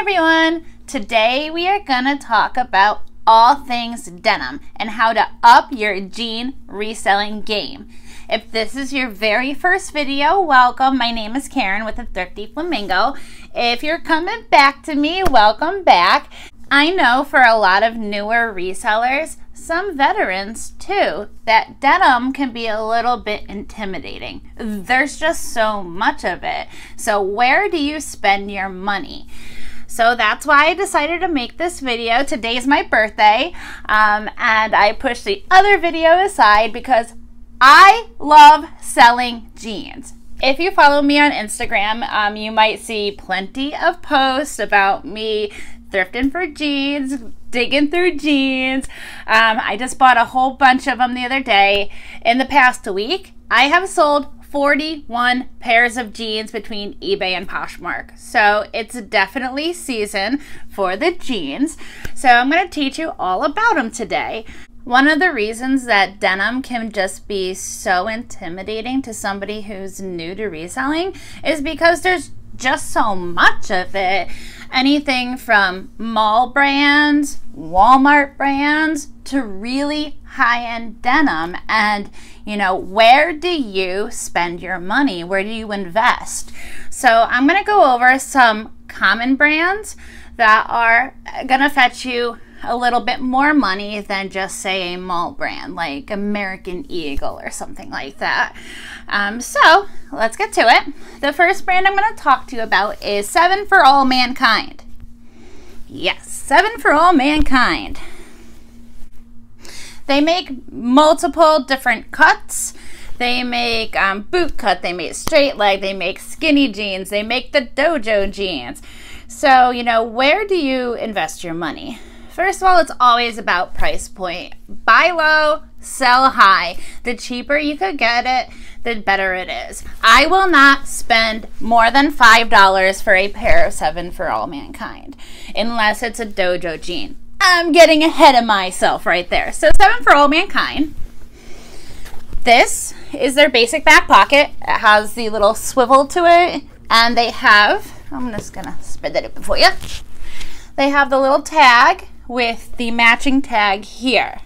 everyone! Today we are gonna talk about all things denim and how to up your jean reselling game. If this is your very first video, welcome. My name is Karen with the Thrifty Flamingo. If you're coming back to me, welcome back. I know for a lot of newer resellers, some veterans too, that denim can be a little bit intimidating. There's just so much of it. So where do you spend your money? So that's why I decided to make this video. Today's my birthday, and I pushed the other video aside because I love selling jeans. If you follow me on Instagram, you might see plenty of posts about me thrifting for jeans, digging through jeans. I just bought a whole bunch of them the other day. In the past week, I have sold 41 pairs of jeans between eBay and Poshmark. So it's definitely season for the jeans. So I'm going to teach you all about them today. One of the reasons that denim can just be so intimidating to somebody who's new to reselling is because there's just so much of it. Anything from mall brands, Walmart brands, to really high-end denim. And you know, where do you spend your money? Where do you invest? So I'm going to go over some common brands that are going to fetch you a little bit more money than just say a mall brand like American Eagle or something like that. So let's get to it. The first brand I'm going to talk to you about is 7 for All Mankind. Yes, 7 for All Mankind. They make multiple different cuts. They make boot cut, they make straight leg, they make skinny jeans, they make the dojo jeans. So, you know, where do you invest your money? First of all, it's always about price point. Buy low, sell high. The cheaper you could get it, the better it is. I will not spend more than $5 for a pair of 7 for All Mankind, unless it's a dojo jean. I'm getting ahead of myself right there. So 7 for All Mankind. This is their basic back pocket. It has the little swivel to it, and they have, I'm just gonna spread that open for you. They have the little tag with the matching tag here.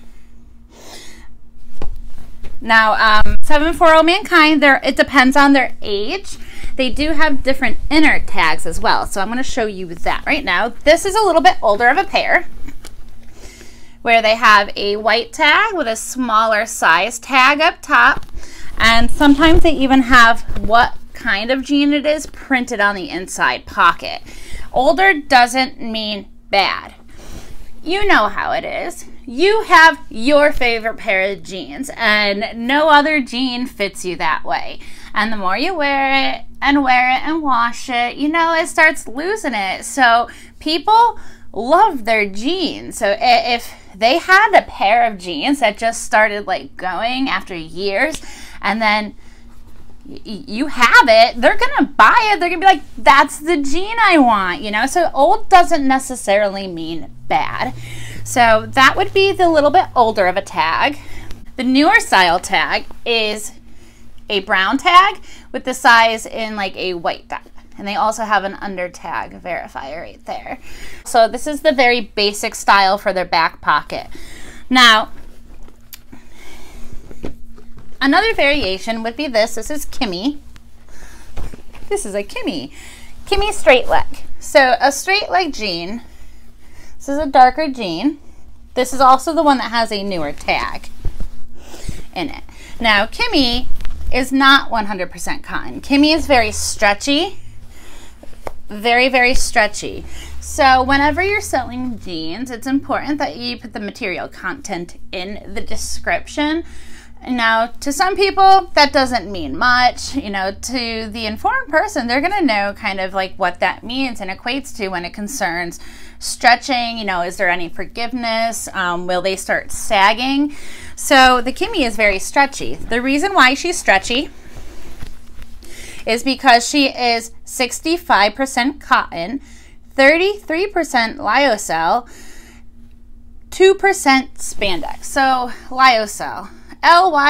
Now, 7 for All Mankind, it depends on their age. They do have different inner tags as well, so I'm going to show you that right now. This is a little bit older of a pair, where they have a white tag with a smaller size tag up top, and sometimes they even have what kind of jean it is printed on the inside pocket. Older doesn't mean bad. You know how it is. You have your favorite pair of jeans, and no other jean fits you that way. And the more you wear it and wash it, you know, it starts losing it. So people love their jeans. So if they had a pair of jeans that just started like going after years, and then you have it, they're gonna buy it. They're gonna be like, that's the jean I want, you know? So old doesn't necessarily mean bad. So that would be the little bit older of a tag. The newer style tag is a brown tag with the size in like a white tag. And they also have an under tag verifier right there. So this is the very basic style for their back pocket. Now, another variation would be this. This is Kimmy. This is a Kimmy. Kimmy straight leg. So a straight leg jean. This is a darker jean. This is also the one that has a newer tag in it. Now, Kimmy is not 100% cotton. Kimmy is very stretchy. Very, very stretchy. So whenever you're selling jeans, it's important that you put the material content in the description. Now, to some people, that doesn't mean much. You know, to the informed person, they're gonna know kind of like what that means and equates to when it concerns stretching. You know, is there any forgiveness? Will they start sagging? So the Kimmy is very stretchy. The reason why she's stretchy is because she is 65% cotton, 33% lyocell, 2% spandex. So lyocell, L-Y-O-C-E-L-L.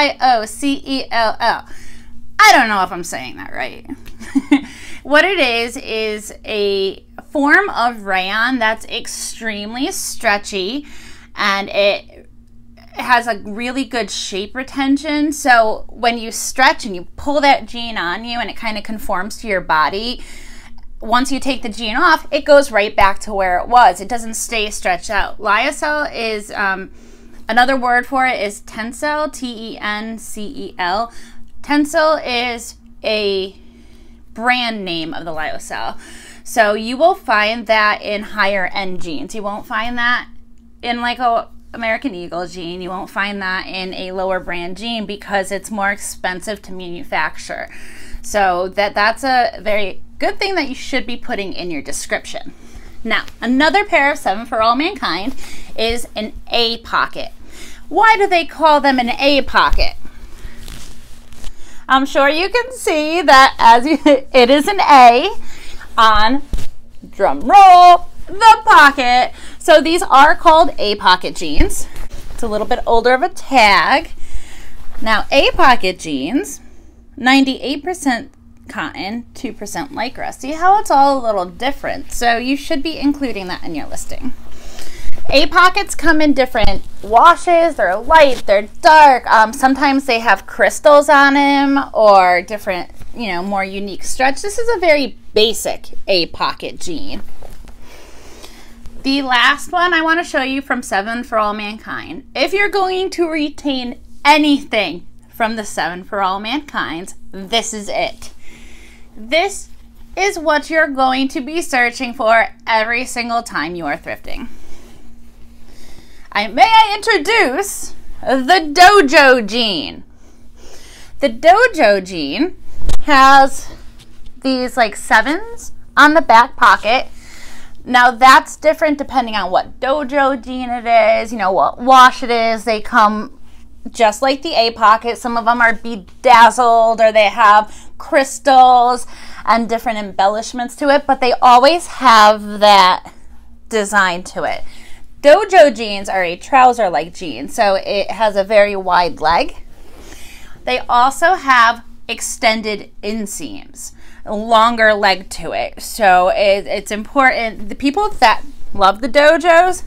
I don't know if I'm saying that right. What it is a form of rayon that's extremely stretchy, and it has a really good shape retention. So when you stretch and you pull that jean on you and it kind of conforms to your body, once you take the jean off, it goes right back to where it was. It doesn't stay stretched out. Lyocell is, another word for it is tencel, T-E-N-C-E-L. Tencel is a brand name of the lyocell. So you will find that in higher end jeans. You won't find that in like a American Eagle jean. You won't find that in a lower brand jean because it's more expensive to manufacture. So that's a very good thing that you should be putting in your description. Now, another pair of 7 for All Mankind is an A pocket. Why do they call them an A pocket? I'm sure you can see that it is an A on, drum roll, the pocket. So these are called A pocket jeans. It's a little bit older of a tag. Now, A pocket jeans, 98% cotton, 2% lycra. See how it's all a little different? So you should be including that in your listing. A pockets come in different washes. They're light, they're dark. Sometimes they have crystals on them or different, more unique stretch. This is a very basic A pocket jean. The last one I want to show you from 7 for All Mankind. If you're going to retain anything from the 7 for All Mankind, this is it. This is what you're going to be searching for every single time you are thrifting. May I introduce the Dojo jean. The Dojo jean has these like 7s on the back pocket. Now that's different depending on what Dojo jean it is, what wash it is. They come just like the A pocket. Some of them are bedazzled or they have crystals and different embellishments to it, but they always have that design to it. Dojo jeans are a trouser-like jean, so it has a very wide leg. They also have extended inseams, a longer leg to it. So it's important. The people that love the dojos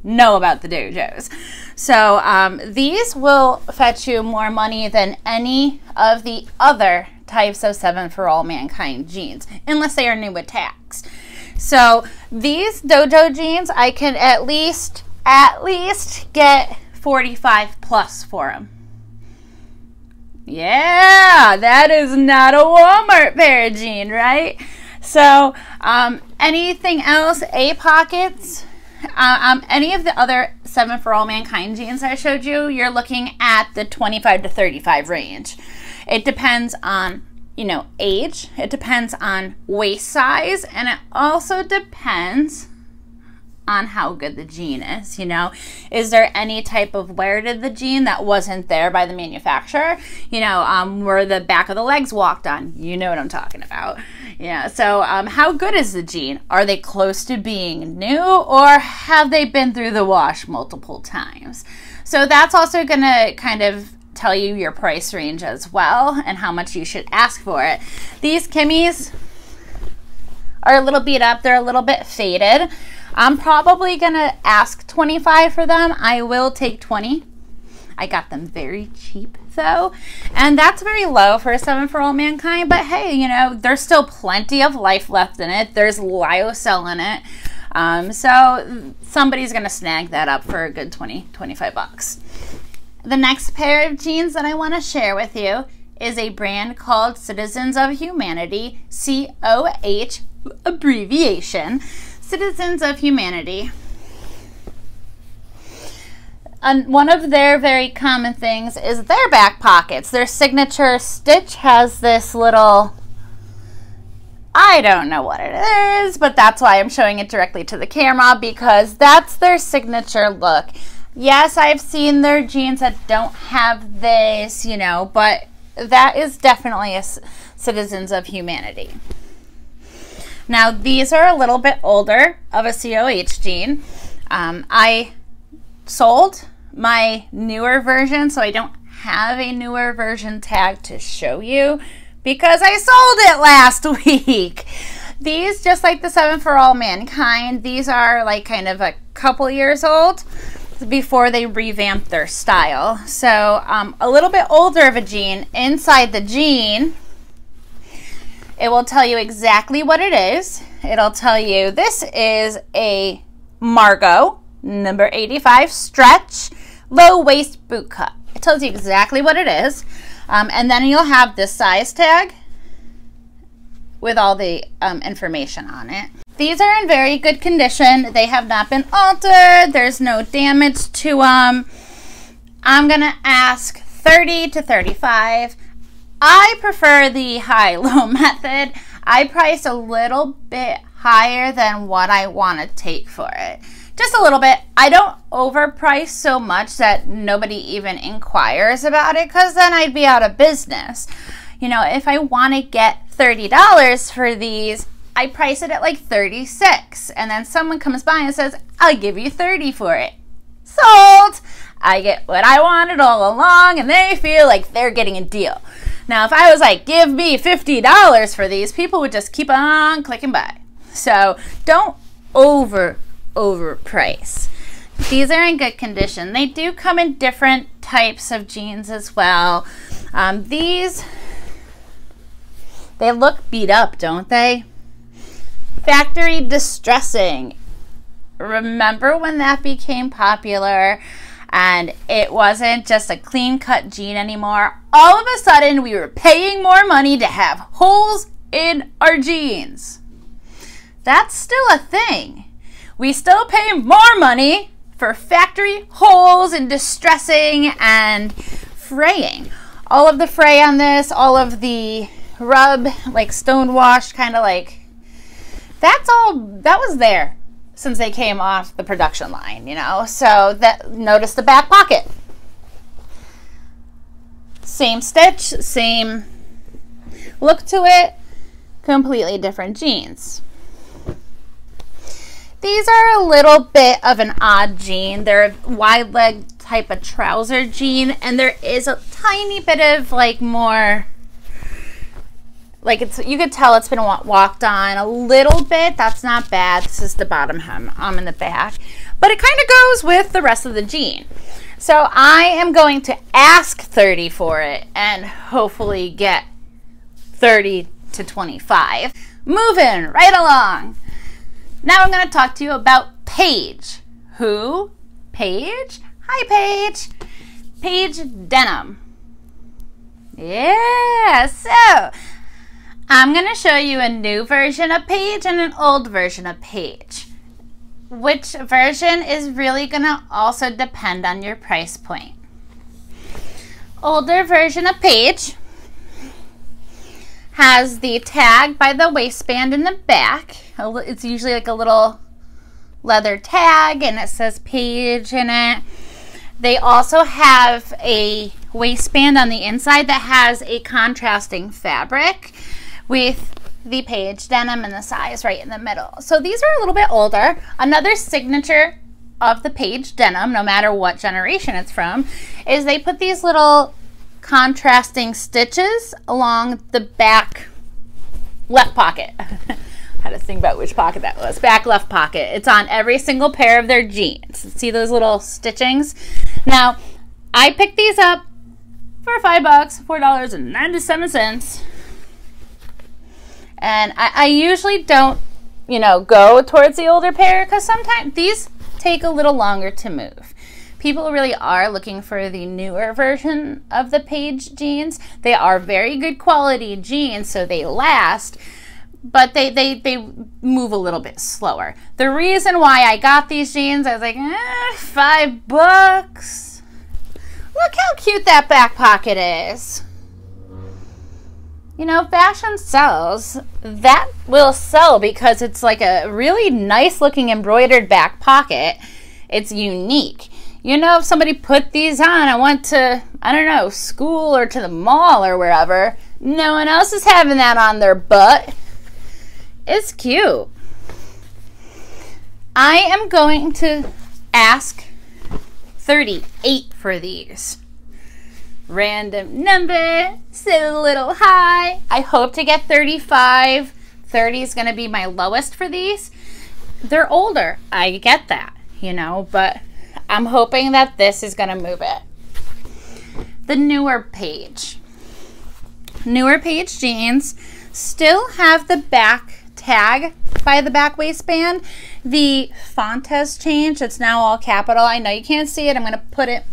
know about the dojos. So these will fetch you more money than any of the other types of 7 for All Mankind jeans, unless they are new with tax. So these Dojo jeans, I can at least get 45 plus for them. Yeah, that is not a Walmart pair of jeans, right? So anything else, A pockets, any of the other 7 for All Mankind jeans I showed you, you're looking at the 25 to 35 range. It depends on age, it depends on waist size, and it also depends on how good the jean is. Is there any type of wear to the jean that wasn't there by the manufacturer? Where the back of the legs walked on, you know what I'm talking about. Yeah, so how good is the jean? Are they close to being new, or have they been through the wash multiple times? So that's also gonna kind of tell you your price range as well and how much you should ask for it. These Kimmies are a little beat up. They're a little bit faded. I'm probably gonna ask 25 for them. I will take 20. I got them very cheap though, and that's very low for a 7 for All Mankind, but hey, there's still plenty of life left in it. There's lyocell in it. So somebody's gonna snag that up for a good 25 bucks. The next pair of jeans that I want to share with you is a brand called Citizens of Humanity, COH abbreviation, Citizens of Humanity. And one of their very common things is their back pockets. Their signature stitch has this little, I don't know what it is, but that's why I'm showing it directly to the camera, because that's their signature look. Yes, I've seen their jeans that don't have this, but that is definitely a Citizens of Humanity. Now, these are a little bit older of a COH jean. I sold my newer version, so I don't have a newer version tag to show you because I sold it last week. These, just like the 7 for All Mankind, these are like kind of a couple years old before they revamped their style. So a little bit older of a jean. Inside the jean, it will tell you exactly what it is. It'll tell you this is a Margot number 85 stretch low waist boot cut. It tells you exactly what it is. And then you'll have this size tag with all the information on it. These are in very good condition. They have not been altered. There's no damage to them. I'm gonna ask 30 to 35. I prefer the high-low method. I price a little bit higher than what I want to take for it. Just a little bit. I don't overprice so much that nobody even inquires about it, because then I'd be out of business. You know, if I want to get $30 for these, I price it at like $36, and then someone comes by and says, I'll give you $30 for it. Sold! I get what I wanted all along, and they feel like they're getting a deal. Now, if I was like, give me $50 for these, people would just keep on clicking by. So don't overprice. These are in good condition. They do come in different types of jeans as well. These, they look beat up, don't they? Factory distressing. Remember when that became popular and it wasn't just a clean cut jean anymore? All of a sudden we were paying more money to have holes in our jeans. That's still a thing. We still pay more money for factory holes and distressing and fraying. All of the fray on this, all of the rub, like stonewashed, kind of like, that's all, that was there since they came off the production line, you know? So that, notice the back pocket. Same stitch, same look to it, completely different jeans. These are a little bit of an odd jean. They're a wide leg type of trouser jean, and there is a tiny bit of like more, like it's, you could tell it's been walked on a little bit. That's not bad. This is the bottom hem in the back, but it kind of goes with the rest of the jean. So I am going to ask 30 for it and hopefully get 30 to 25. Moving right along. Now I'm going to talk to you about Paige. Who? Paige? Hi, Paige. Paige Denim. Yeah, so I'm going to show you a new version of Paige and an old version of Paige. Which version is really going to also depend on your price point. Older version of Paige has the tag by the waistband in the back. It's usually like a little leather tag, and it says Paige in it. They also have a waistband on the inside that has a contrasting fabric with the Paige denim and the size right in the middle. So these are a little bit older. Another signature of the Paige denim, no matter what generation it's from, is they put these little contrasting stitches along the back left pocket. I had to think about which pocket that was. Back left pocket. It's on every single pair of their jeans. See those little stitchings? Now, I picked these up for $5, $4.97. And I usually don't, you know, go towards the older pair because sometimes these take a little longer to move. People really are looking for the newer version of the Paige jeans. They are very good quality jeans, so they last, but they move a little bit slower. The reason why I got these jeans, I was like, $5. Look how cute that back pocket is. You know, fashion sells. That will sell because it's like a really nice looking embroidered back pocket. It's unique. You know, if somebody put these on and went to, I don't know, school or to the mall or wherever, no one else is having that on their butt. It's cute. I am going to ask 38 for these. Random number, still a little high. I hope to get 35 30 is going to be my lowest for these. They're older. I get that, you know, but I'm hoping that this is going to move it. The newer page. Newer page jeans still have the back tag by the back waistband. The font has changed. It's now all capital. I know you can't see it. I'm going to put it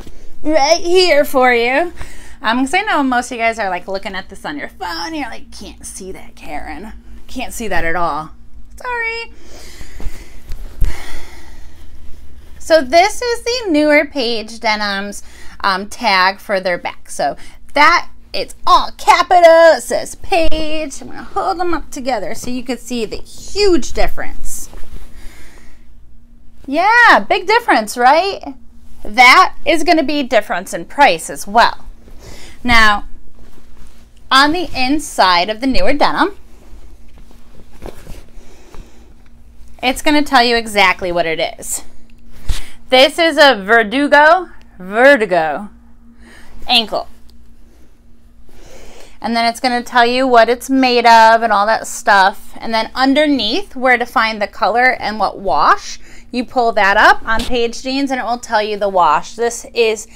right here for you. Because I know most of you guys are like looking at this on your phone. You're like, can't see that, Karen. Can't see that at all. Sorry. So this is the newer page denims tag for their back. So that it's all capital. It says page. I'm going to hold them up together so you can see the huge difference. Yeah, big difference, right? That is going to be difference in price as well. Now, on the inside of the newer denim, it's going to tell you exactly what it is. This is a vertigo ankle. And then it's going to tell you what it's made of and all that stuff. And then underneath, where to find the color and what wash, you pull that up on Page Jeans and it will tell you the wash. This is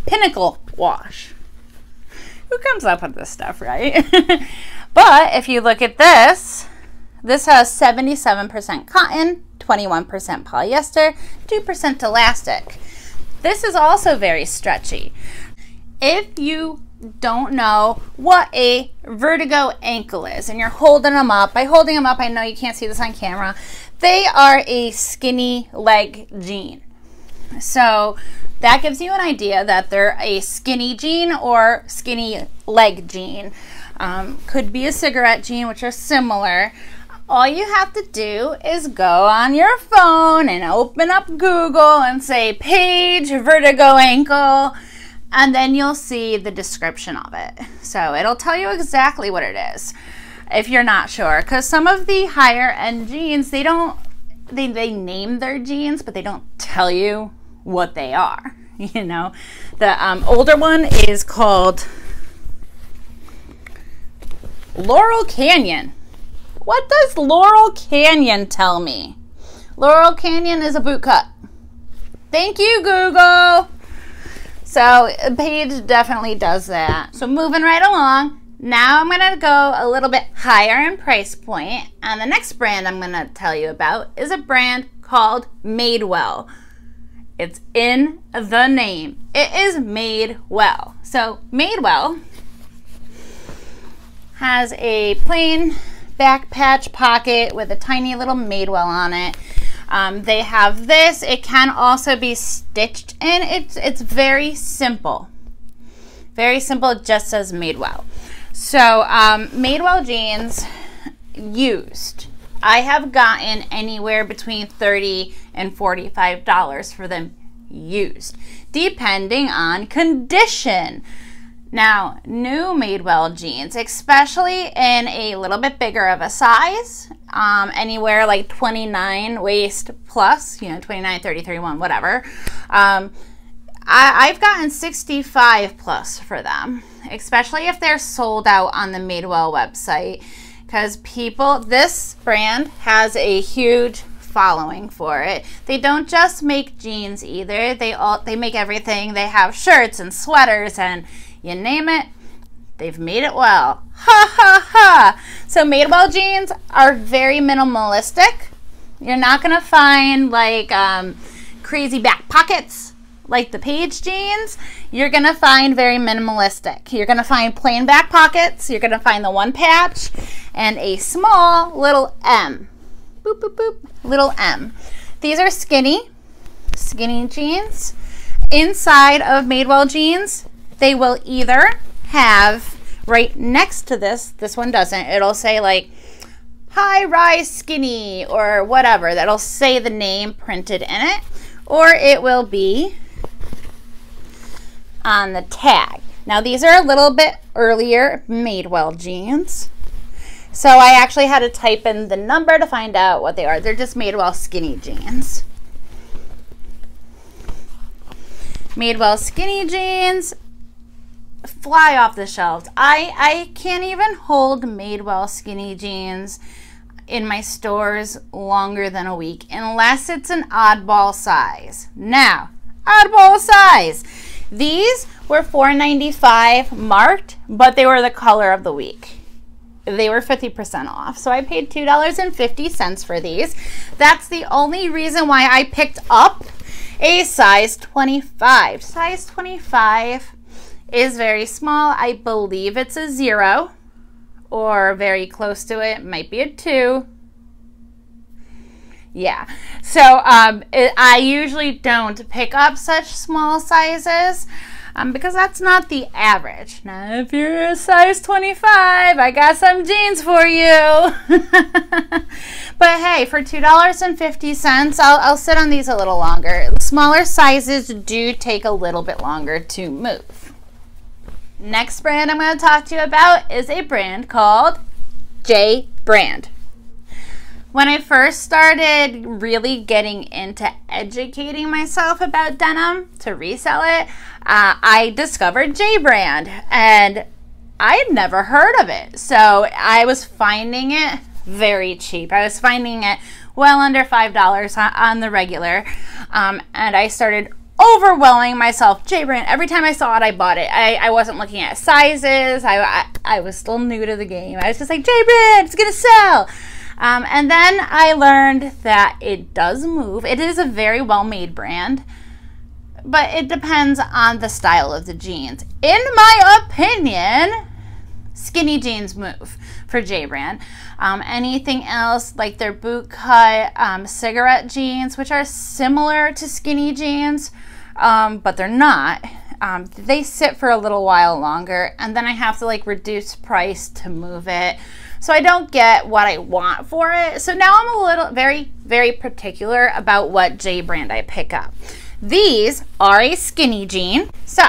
Pinnacle wash. Who comes up with this stuff, right? But if you look at this, this has 77% cotton, 21% polyester, 2% elastic. This is also very stretchy. If you don't know what a vertigo ankle is and you're holding them up, by holding them up, I know you can't see this on camera, they are a skinny leg jean. So that gives you an idea that they're a skinny jean or skinny leg jean. Could be a cigarette jean, which are similar. All you have to do is go on your phone and open up Google and say Page vertigo ankle, and then you'll see the description of it. So it'll tell you exactly what it is if you're not sure, because some of the higher end jeans, they name their jeans, but they don't tell you what they are. You know, the older one is called Laurel Canyon. What does Laurel Canyon tell me? Laurel Canyon is a boot cut. Thank you, Google. So Paige definitely does that. So moving right along, now I'm going to go a little bit higher in price point. And the next brand I'm going to tell you about is a brand called Madewell. It's in the name. It is Madewell. So Madewell has a plain back patch pocket with a tiny little Madewell on it. They have this. It can also be stitched in. It's very simple. Very simple. It just says Madewell. So Madewell jeans used. I have gotten anywhere between $30 and $45 for them used, depending on condition. Now, new Madewell jeans, especially in a little bit bigger of a size, anywhere like 29 waist plus, you know, 29, 30, 31, whatever. I've gotten 65 plus for them, especially if they're sold out on the Madewell website, because this brand has a huge following for it. They don't just make jeans either. They make everything. They have shirts and sweaters and you name it, they've made it well. Ha ha ha! So Madewell jeans are very minimalistic. You're not gonna find like crazy back pockets like the Page jeans. You're gonna find very minimalistic. You're gonna find plain back pockets. You're gonna find the one patch and a small little M. Boop, boop, boop. Little M. These are skinny jeans. Inside of Madewell jeans, they will either have right next to this one doesn't, it'll say like high rise skinny or whatever, that'll say the name printed in it, or it will be on the tag. Now these are a little bit earlier Madewell jeans, so I actually had to type in the number to find out what they are. They're just Madewell skinny jeans. Madewell skinny jeans fly off the shelves. I can't even hold Madewell skinny jeans in my stores longer than a week unless it's an oddball size. Now, oddball size. These were $4.95 marked, but they were the color of the week. They were 50% off. So I paid $2.50 for these. That's the only reason why I picked up a size 25. Size 25 is very small. I believe it's a 0 or very close to it. It might be a 2. Yeah. So I usually don't pick up such small sizes. Because that's not the average. Now, if you're a size 25, I got some jeans for you. But hey, for $2.50, I'll sit on these a little longer. Smaller sizes do take a little bit longer to move. Next brand I'm going to talk to you about is a brand called J Brand. When I first started really getting into educating myself about denim to resell it, I discovered J Brand, and I had never heard of it. So I was finding it very cheap. I was finding it well under $5 on the regular, and I started overwhelming myself. J Brand, every time I saw it, I bought it. I wasn't looking at sizes. I was still new to the game. I was just like, J Brand, it's gonna sell. And then I learned that it does move. It is a very well-made brand, but it depends on the style of the jeans. In my opinion, skinny jeans move for J Brand. Anything else, like their boot cut cigarette jeans, which are similar to skinny jeans, but they're not. They sit for a little while longer, and then I have to like reduce price to move it. So I don't get what I want for it. So now I'm a little very particular about what J Brand I pick up. These are a skinny jean. So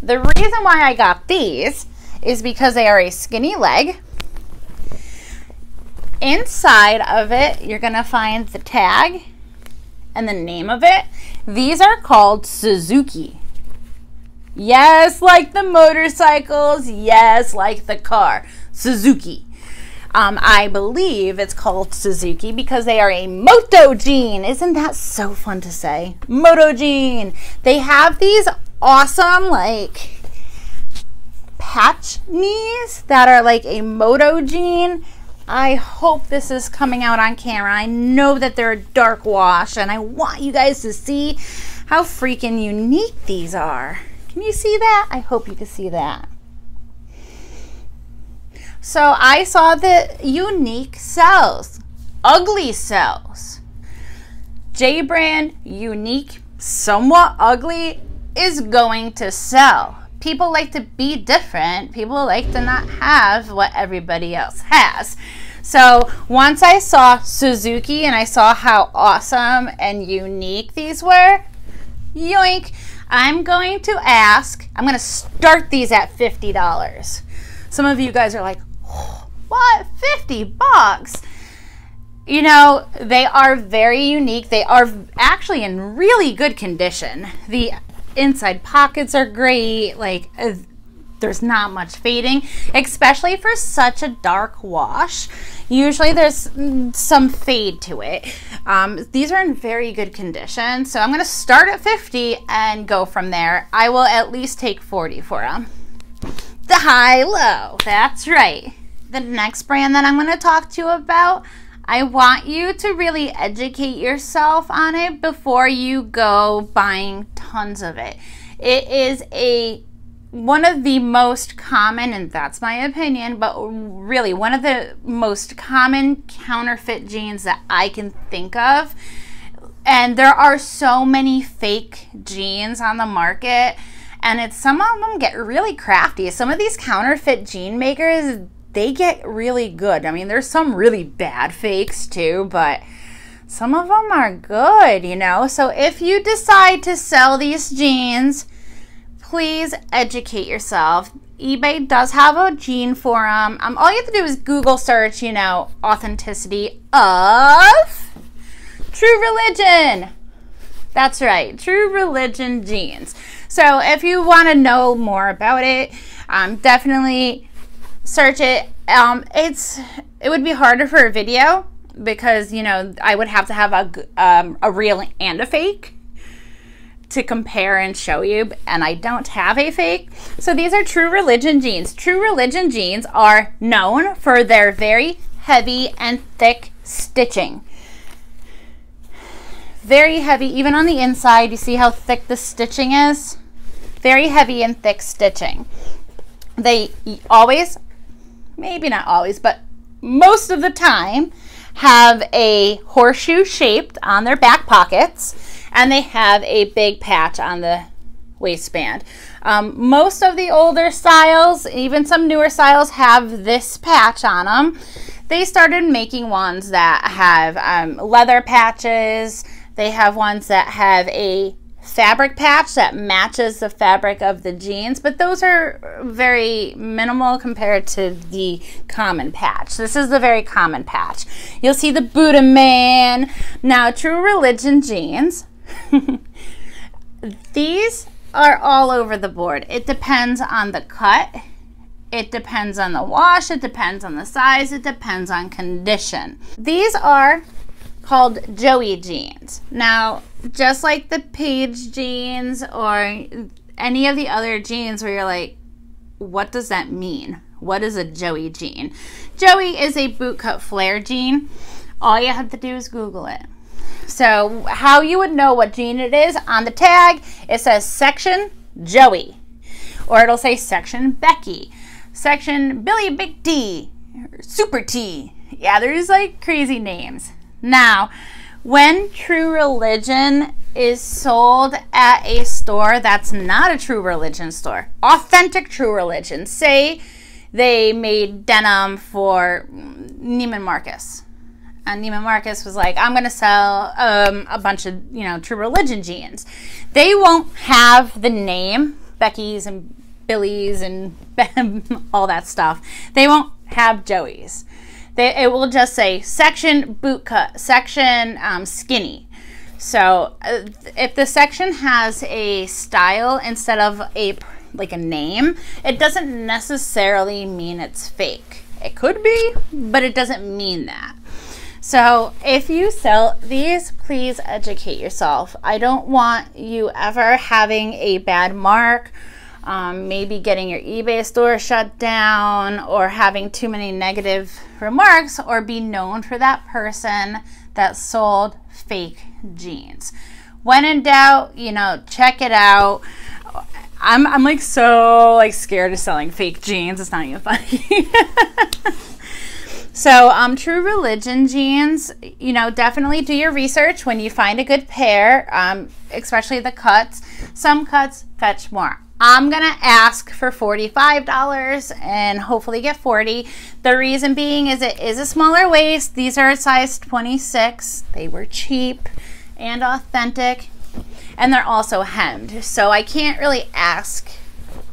the reason why I got these is because they are a skinny leg. Inside of it, you're gonna find the tag and the name of it. These are called Suzuki. Yes, like the motorcycles. Yes, like the car. Suzuki. I believe it's called Suzuki because they are a moto jean. Isn't that so fun to say? Moto jean. They have these awesome like patch knees that are like a moto jean. I hope this is coming out on camera. I know that they're a dark wash, and I want you guys to see how freaking unique these are. Can you see that? I hope you can see that. So I saw the unique sells, ugly sells. J Brand unique, somewhat ugly is going to sell. People like to be different. People like to not have what everybody else has. So once I saw Suzuki and I saw how awesome and unique these were, yoink, I'm going to start these at $50. Some of you guys are like, what, $50? You know, they are very unique. They are actually in really good condition. The inside pockets are great. Like, there's not much fading, especially for such a dark wash. Usually there's some fade to it. These are in very good condition. So I'm going to start at 50 and go from there. I will at least take 40 for them. The high-low, that's right. The next brand that I'm going to talk to you about, I want you to really educate yourself on it before you go buying tons of it. It is one of the most common, and that's my opinion, but really one of the most common counterfeit jeans that I can think of. And there are so many fake jeans on the market, and some of them get really crafty. Some of these counterfeit jean makers, they get really good. I mean, there's some really bad fakes too, but some of them are good, you know? So if you decide to sell these jeans, please educate yourself. eBay does have a jean forum. All you have to do is Google search, you know, authenticity of True Religion. That's right, True Religion jeans. So if you want to know more about it, definitely search it. it would be harder for a video because, you know, I would have to have a real and a fake to compare and show you, and I don't have a fake. So these are True Religion jeans. True Religion jeans are known for their very heavy and thick stitching. Very heavy, even on the inside. You see how thick the stitching is? Very heavy and thick stitching. They always, maybe not always, but most of the time have a horseshoe shaped on their back pockets, and they have a big patch on the waistband. Most of the older styles, even some newer styles, have this patch on them. They started making ones that have leather patches. They have ones that have a fabric patch that matches the fabric of the jeans, but those are very minimal compared to the common patch. This is the very common patch. You'll see the Buddha Man. Now, True Religion jeans, these are all over the board. It depends on the cut. It depends on the wash. It depends on the size. It depends on condition. These are called Joey jeans. Now, just like the Paige jeans or any of the other jeans where you're like, what does that mean? What is a Joey jean? Joey is a bootcut flare jean. All you have to do is Google it. So how you would know what jean it is, on the tag, it says section Joey, or it'll say section Becky, section Billy Big T, or Super T. Yeah, there's like crazy names. Now, when True Religion is sold at a store that's not a True Religion store, authentic True Religion, say they made denim for Neiman Marcus, and Neiman Marcus was like, I'm going to sell a bunch of, you know, True Religion jeans. They won't have the name Becky's and Billy's and all that stuff. They won't have Joey's. It will just say section bootcut, section skinny. So if the section has a style instead of like a name, it doesn't necessarily mean it's fake. It could be, but it doesn't mean that. So if you sell these, please educate yourself. I don't want you ever having a bad mark, maybe getting your eBay store shut down, or having too many negative remarks, or be known for that person that sold fake jeans. When in doubt, you know, check it out. I'm like so like scared of selling fake jeans. It's not even funny. So True Religion jeans, you know, definitely do your research when you find a good pair, especially the cuts. Some cuts fetch more. I'm going to ask for $45 and hopefully get 40. The reason being is it is a smaller waist. These are a size 26. They were cheap and authentic, and they're also hemmed. So I can't really ask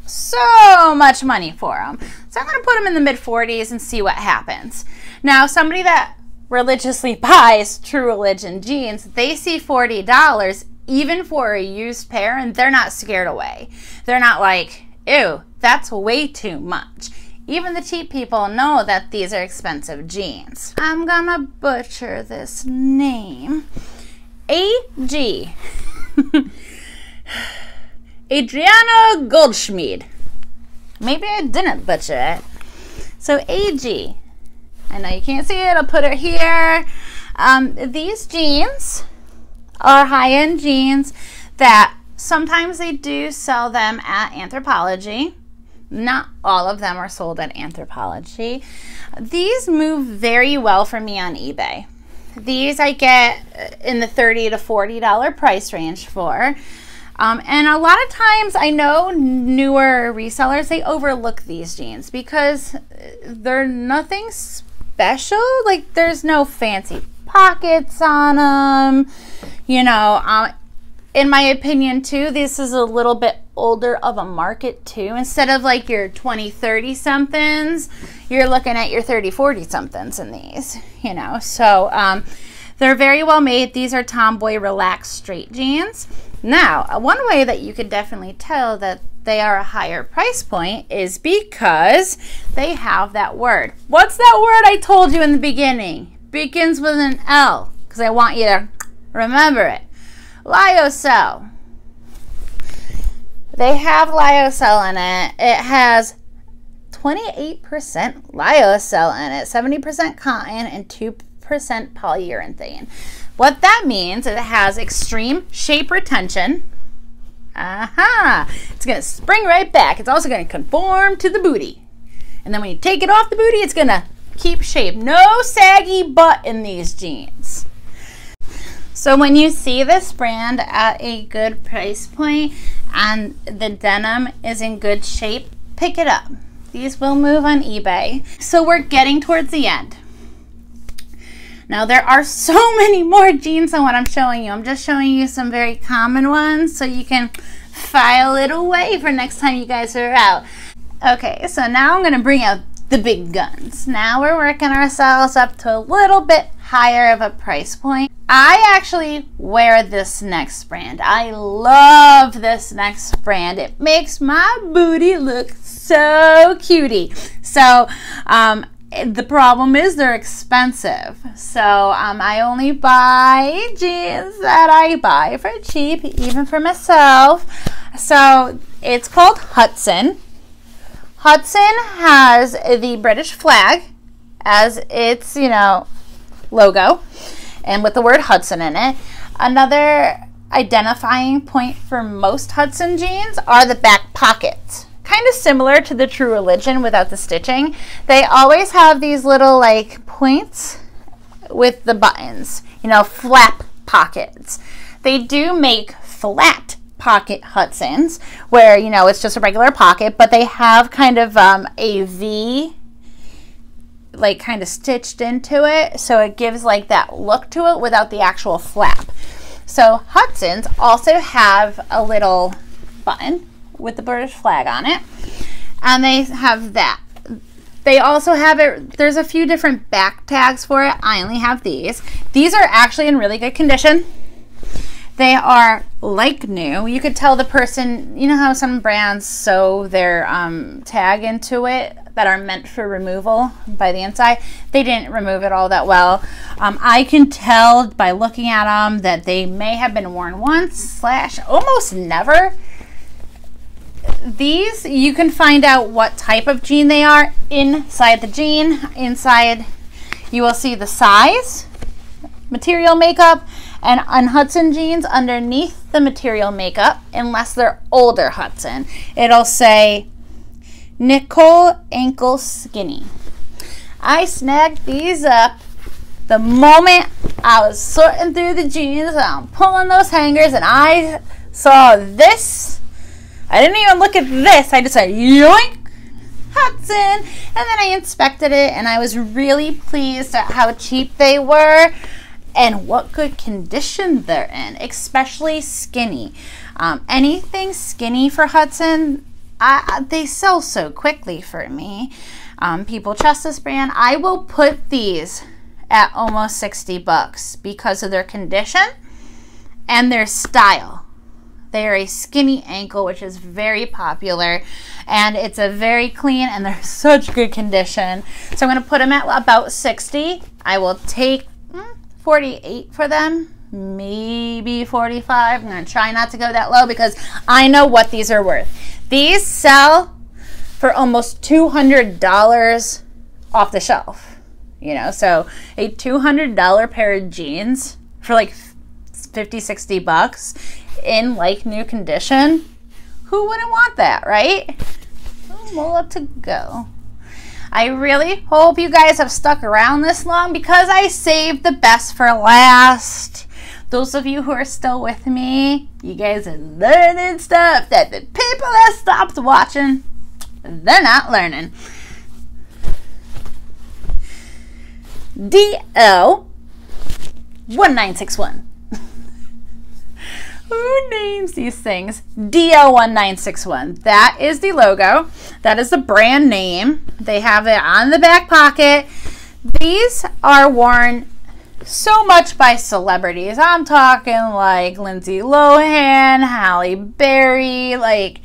so much money for them. So I'm going to put them in the mid 40s and see what happens. Now, somebody that religiously buys True Religion jeans, they see $40 even for a used pair, and they're not scared away. They're not like, ew, that's way too much. Even the cheap people know that these are expensive jeans. I'm gonna butcher this name. A.G. Adriana Goldschmied. Maybe I didn't butcher it. So A.G. I know you can't see it. I'll put it here. These jeans are high-end jeans that sometimes they do sell them at Anthropologie. Not all of them are sold at Anthropologie. These move very well for me on eBay. These I get in the $30 to $40 price range for. And a lot of times I know newer resellers, they overlook these jeans because they're nothing special. Like, there's no fancy pockets on them. You know, in my opinion too, this is a little bit older of a market too. Instead of like your 20, 30 somethings, you're looking at your 30, 40 somethings in these, you know. So they're very well made. These are tomboy relaxed straight jeans. Now, one way that you could definitely tell that they are a higher price point is because they have that word. What's that word I told you in the beginning? Begins with an L, because I want you to remember it. Lyocell. They have lyocell in it. It has 28% lyocell in it, 70% cotton, and 2% polyurethane. What that means is it has extreme shape retention. It's going to spring right back. It's also going to conform to the booty. And then when you take it off the booty, it's going to keep shape. No saggy butt in these jeans. So when you see this brand at a good price point and the denim is in good shape, pick it up. These will move on eBay. So we're getting towards the end. Now there are so many more jeans than what I'm showing you. I'm just showing you some very common ones so you can file it away for next time you guys are out. Okay, so now I'm going to bring out the big guns. Now we're working ourselves up to a little bit higher of a price point. I actually wear this next brand. I love this next brand. It makes my booty look so cutie. So the problem is they're expensive. So I only buy jeans that I buy for cheap, even for myself. So it's called Hudson. Hudson has the British flag as its, logo, and with the word Hudson in it. Another identifying point for most Hudson jeans are the back pockets. Kind of similar to the True Religion without the stitching. They always have these little like points with the buttons, flap pockets. They do make flat pocket Hudsons where, it's just a regular pocket, but they have kind of a V like kind of stitched into it, so it gives like that look to it without the actual flap. So Hudsons also have a little button with the British flag on it, and they have that. They also have it, there's a few different back tags for it. I only have these. These are actually in really good condition. They are like new. You could tell the person, how some brands sew their tag into it that are meant for removal by the inside. They didn't remove it all that well. I can tell by looking at them that they may have been worn once / almost never. These, you can find out what type of jean they are inside the jean. Inside, you will see the size, material makeup, and on Hudson jeans, underneath the material makeup, unless they're older Hudson, it'll say Nicole Ankle Skinny. I snagged these up the moment I was sorting through the jeans and I'm pulling those hangers and I saw this. I didn't even look at this. I just said, yoink, Hudson. And then I inspected it and I was really pleased at how cheap they were and what good condition they're in, especially skinny. Anything skinny for Hudson, they sell so quickly for me. People trust this brand. I will put these at almost $60 because of their condition and their style. They are a skinny ankle, which is very popular, and it's a very clean and they're such good condition. So I'm going to put them at about 60. I will take 48 for them, maybe 45. I'm going to try not to go that low because I know what these are worth. These sell for almost $200 off the shelf, so a $200 pair of jeans for like 50, 60 bucks in like new condition. Who wouldn't want that, right? We'll up to go. I really hope you guys have stuck around this long because I saved the best for last. Those of you who are still with me, you guys are learning stuff that the people that stopped watching, they're not learning. DL1961. Who names these things? DL1961. That is the logo. That is the brand name. They have it on the back pocket. These are worn so much by celebrities. I'm talking like Lindsay Lohan, Halle Berry, like,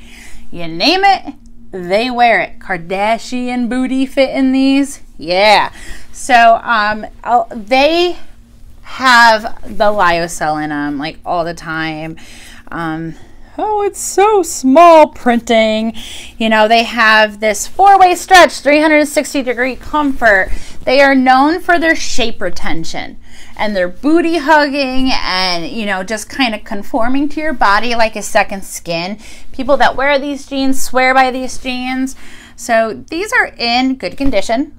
You name it, they wear it. Kardashian booty fit in these. Yeah. So they have the lyocell in them like all the time. Oh, it's so small printing. You know, they have this 4-way stretch, 360-degree comfort. They are known for their shape retention and their booty hugging and, you know, just kind of conforming to your body like a second skin. People that wear these jeans swear by these jeans. So these are in good condition.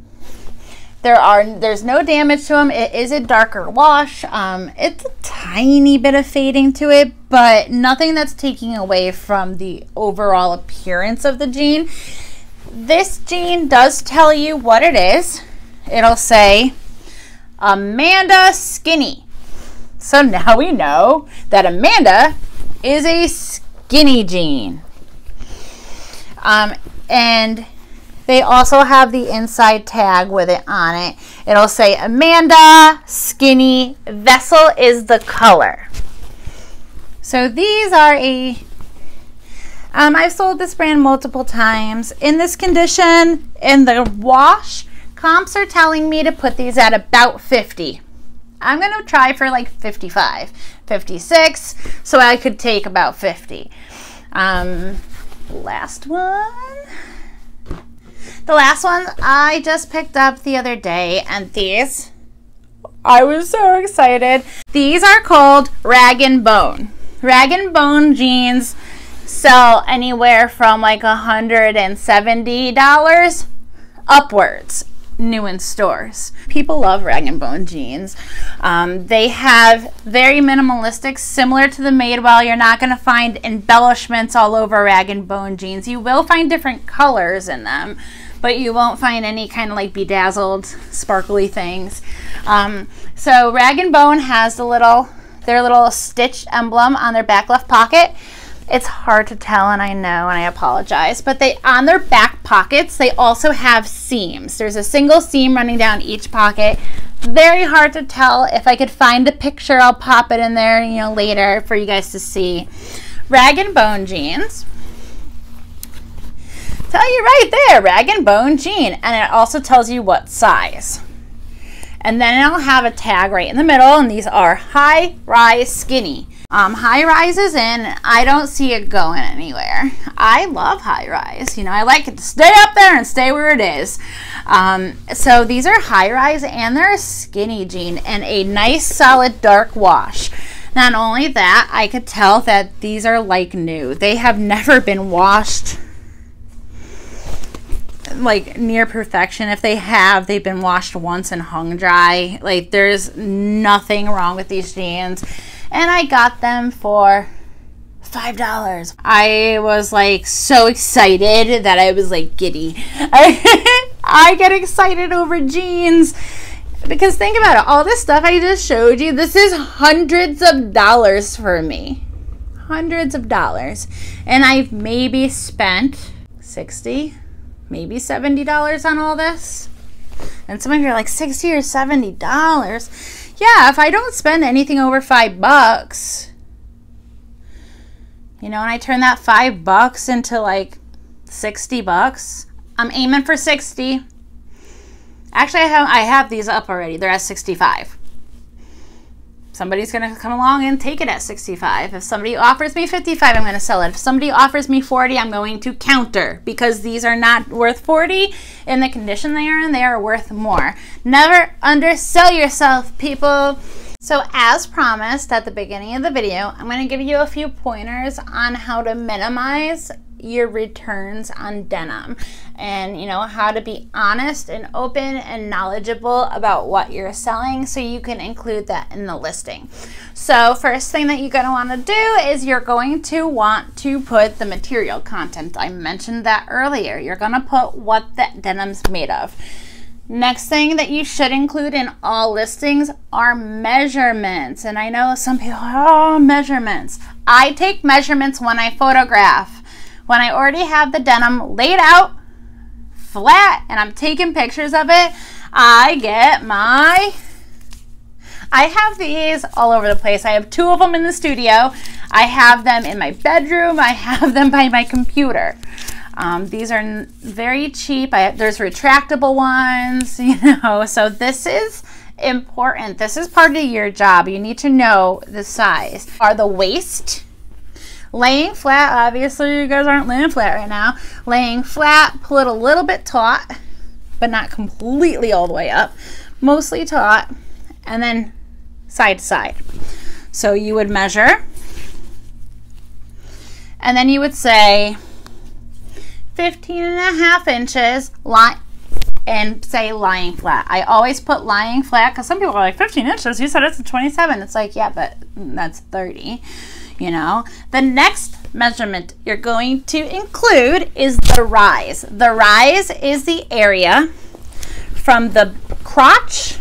There's no damage to them. It is a darker wash. It's a tiny bit of fading to it, but nothing that's taking away from the overall appearance of the jean. This jean does tell you what it is. It'll say Amanda Skinny. So now we know that Amanda is a skinny jean. And they also have the inside tag with it on it. It'll say Amanda Skinny, Vessel is the color. So these are I've sold this brand multiple times. In this condition, in the wash, comps are telling me to put these at about 50. I'm going to try for like 55, 56, so I could take about 50. Last one. The last one I just picked up the other day, and these, I was so excited. These are called Rag and Bone. Rag and Bone jeans sell anywhere from like $170 upwards, new in stores. People love Rag and Bone jeans. They have very minimalistic, similar to the Madewell. You're not going to find embellishments all over Rag and Bone jeans. You will find different colors in them, but you won't find any kind of like bedazzled, sparkly things. So Rag and Bone has their little stitch emblem on their back left pocket. It's hard to tell, and I know, and I apologize, but on their back pockets, they also have seams. There's a single seam running down each pocket. Very hard to tell. If I could find a picture, I'll pop it in there, you know, later for you guys to see. Rag and Bone jeans. Tell you right there, Rag and Bone jean, and it also tells you what size. And then it'll have a tag right in the middle, and these are high rise skinny. High rise is in. I don't see it going anywhere. I love high rise. You know, I like it to stay up there and stay where it is. So these are high rise, and they're a skinny jean and a nice solid dark wash. Not only that, I could tell that these are like new. They have never been washed like near perfection. If they have, they've been washed once and hung dry. Like, there's nothing wrong with these jeans, and I got them for $5. I was like so excited that I was like giddy. I get excited over jeans because think about it, all this stuff I just showed you, this is hundreds of dollars for me. Hundreds of dollars. And I've maybe spent $60, maybe $70 on all this. And some of you are like, $60 or $70? Yeah, if I don't spend anything over $5, you know, and I turn that $5 into like $60, I'm aiming for 60. Actually, I have these up already. They're at 65. Somebody's going to come along and take it at 65. If somebody offers me 55, I'm going to sell it. If somebody offers me 40, I'm going to counter, because these are not worth 40 in the condition they are in. They are worth more. Never undersell yourself, people. So as promised at the beginning of the video, I'm going to give you a few pointers on how to minimize your returns on denim, and you know, how to be honest and open and knowledgeable about what you're selling so you can include that in the listing. So first thing that you're going to want to do is you're going to want to put the material content. I mentioned that earlier. You're going to put what that denim's made of. Next thing that you should include in all listings are measurements. And I know some people, oh, measurements. I take measurements when I photograph. When I already have the denim laid out flat and I'm taking pictures of it, I get my I have these all over the place. I have 2 of them in the studio. I have them in my bedroom. I have them by my computer. These are very cheap. There's retractable ones, you know, so this is important. This is part of your job. You need to know the size. Are the waist laying flat? Obviously, you guys aren't laying flat right now. Laying flat, pull it a little bit taut, but not completely all the way up. Mostly taut, and then side to side. So you would measure, and then you would say 15.5 inches and say lying flat. I always put lying flat because some people are like, 15 inches? You said it's a 27. It's like, yeah, but that's 30, you know. The next measurement you're going to include is the rise. The rise is the area from the crotch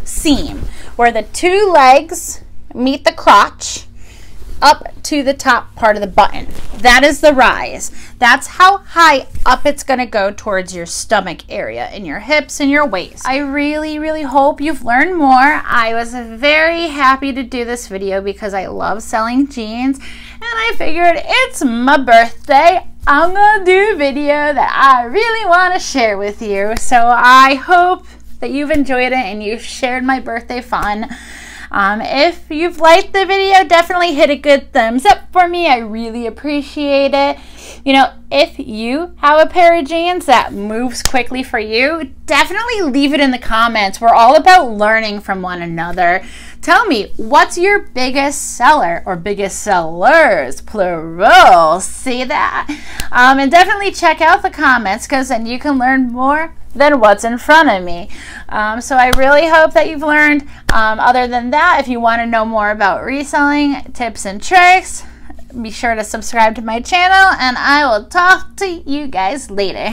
seam where the 2 legs meet the crotch up to the top part of the button. That is the rise. That's how high up it's going to go towards your stomach area and your hips and your waist. I really, really hope you've learned more. I was very happy to do this video because I love selling jeans, and I figured it's my birthday. I'm going to do a video that I really want to share with you. So I hope that you've enjoyed it and you've shared my birthday fun. If you've liked the video, definitely hit a good thumbs up for me. I really appreciate it. You know, if you have a pair of jeans that moves quickly for you, definitely leave it in the comments. We're all about learning from one another. Tell me, what's your biggest seller or biggest sellers, plural? See that? And definitely check out the comments because then you can learn more than what's in front of me. So I really hope that you've learned. Other than that, if you want to know more about reselling tips and tricks, be sure to subscribe to my channel, and I will talk to you guys later.